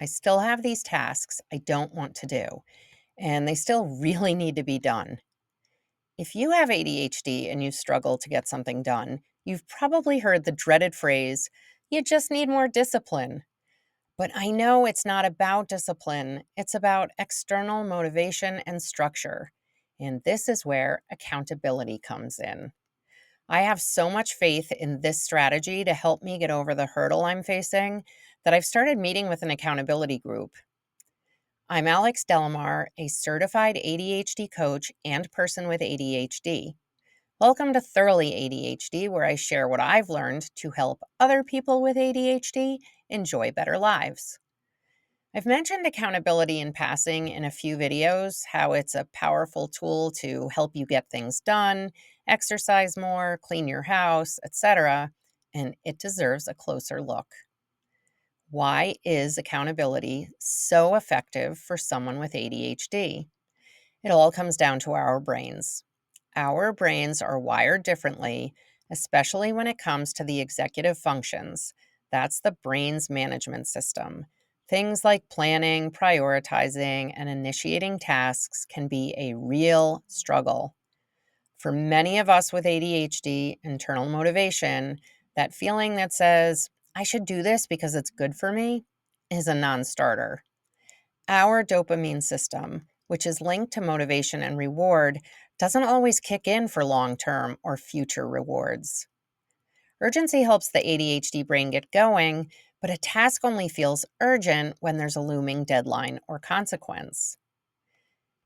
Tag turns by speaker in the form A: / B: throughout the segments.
A: I still have these tasks I don't want to do, and they still really need to be done. If you have ADHD and you struggle to get something done, you've probably heard the dreaded phrase, you just need more discipline. But I know it's not about discipline, it's about external motivation and structure. And this is where accountability comes in. I have so much faith in this strategy to help me get over the hurdle I'm facing that I've started meeting with an accountability group. I'm Alex Delamar, a certified ADHD coach and person with ADHD. Welcome to Thoroughly ADHD, where I share what I've learned to help other people with ADHD enjoy better lives. I've mentioned accountability in passing in a few videos, how it's a powerful tool to help you get things done, exercise more, clean your house, etc., and it deserves a closer look. Why is accountability so effective for someone with ADHD? It all comes down to our brains. Our brains are wired differently, especially when it comes to the executive functions. That's the brain's management system. Things like planning, prioritizing, and initiating tasks can be a real struggle. For many of us with ADHD, internal motivation, that feeling that says, I should do this because it's good for me, is a non starter. Our dopamine system, which is linked to motivation and reward, doesn't always kick in for long term or future rewards. Urgency helps the ADHD brain get going, but a task only feels urgent when there's a looming deadline or consequence.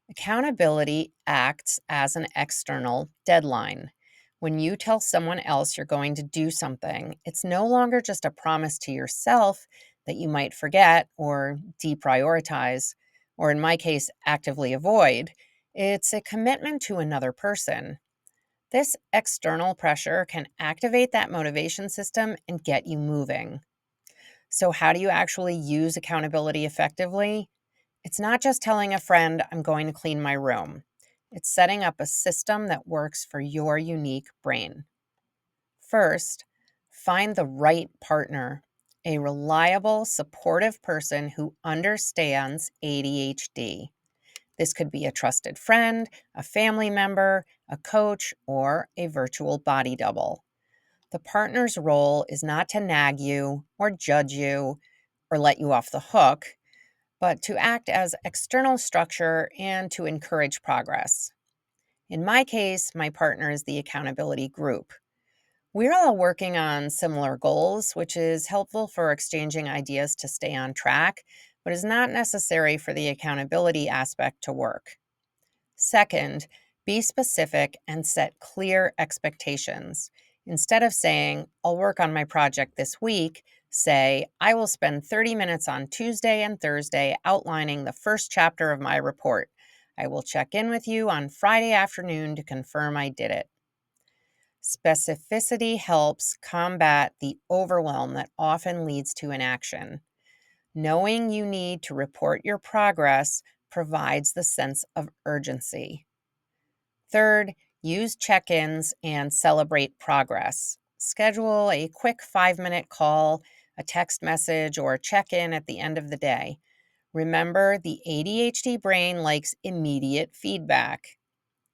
A: Accountability acts as an external deadline. When you tell someone else you're going to do something, it's no longer just a promise to yourself that you might forget or deprioritize, or in my case, actively avoid. It's a commitment to another person. This external pressure can activate that motivation system and get you moving. So, how do you actually use accountability effectively? It's not just telling a friend, I'm going to clean my room. It's setting up a system that works for your unique brain. First, find the right partner, a reliable, supportive person who understands ADHD. This could be a trusted friend, a family member, a coach, or a virtual body double. The partner's role is not to nag you or judge you or let you off the hook, but to act as external structure and to encourage progress. In my case, my partner is the accountability group. We're all working on similar goals, which is helpful for exchanging ideas to stay on track, but is not necessary for the accountability aspect to work. Second, be specific and set clear expectations. Instead of saying, I'll work on my project this week, say, I will spend 30 minutes on Tuesday and Thursday outlining the first chapter of my report. I will check in with you on Friday afternoon to confirm I did it. Specificity helps combat the overwhelm that often leads to inaction. Knowing you need to report your progress provides the sense of urgency. Third, use check ins and celebrate progress. Schedule a quick 5-minute call, a text message, or check in at the end of the day. Remember, the ADHD brain likes immediate feedback.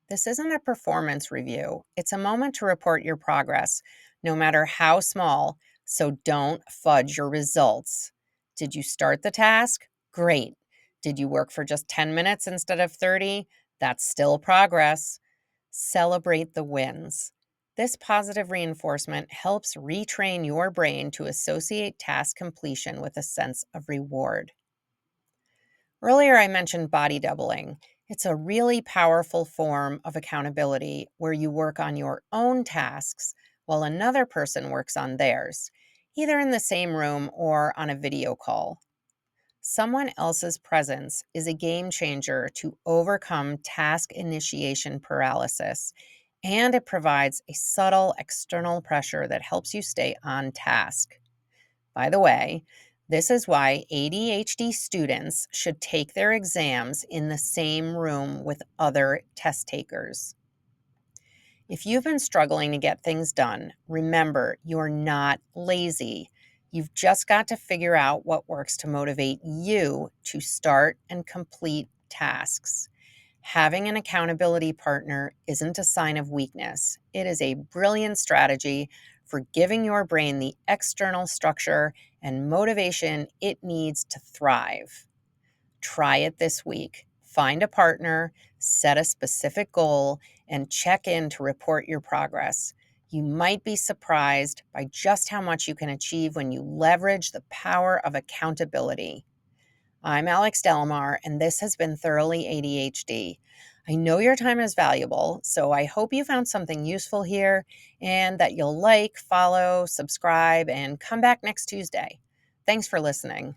A: This isn't a performance review, it's a moment to report your progress, no matter how small, so don't fudge your results. Did you start the task? Great. Did you work for just 10 minutes instead of 30? That's still progress. Celebrate the wins. This positive reinforcement helps retrain your brain to associate task completion with a sense of reward. Earlier, I mentioned body doubling. It's a really powerful form of accountability where you work on your own tasks while another person works on theirs, either in the same room or on a video call. Someone else's presence is a game changer to overcome task initiation paralysis, and it provides a subtle external pressure that helps you stay on task. By the way, this is why ADHD students should take their exams in the same room with other test takers. If you've been struggling to get things done, remember you're not lazy. You've just got to figure out what works to motivate you to start and complete tasks. Having an accountability partner isn't a sign of weakness. It is a brilliant strategy for giving your brain the external structure and motivation it needs to thrive. Try it this week. Find a partner, set a specific goal, and check in to report your progress. You might be surprised by just how much you can achieve when you leverage the power of accountability. I'm Alex Delamar, and this has been Thoroughly ADHD. I know your time is valuable, so I hope you found something useful here and that you'll like, follow, subscribe, and come back next Tuesday. Thanks for listening.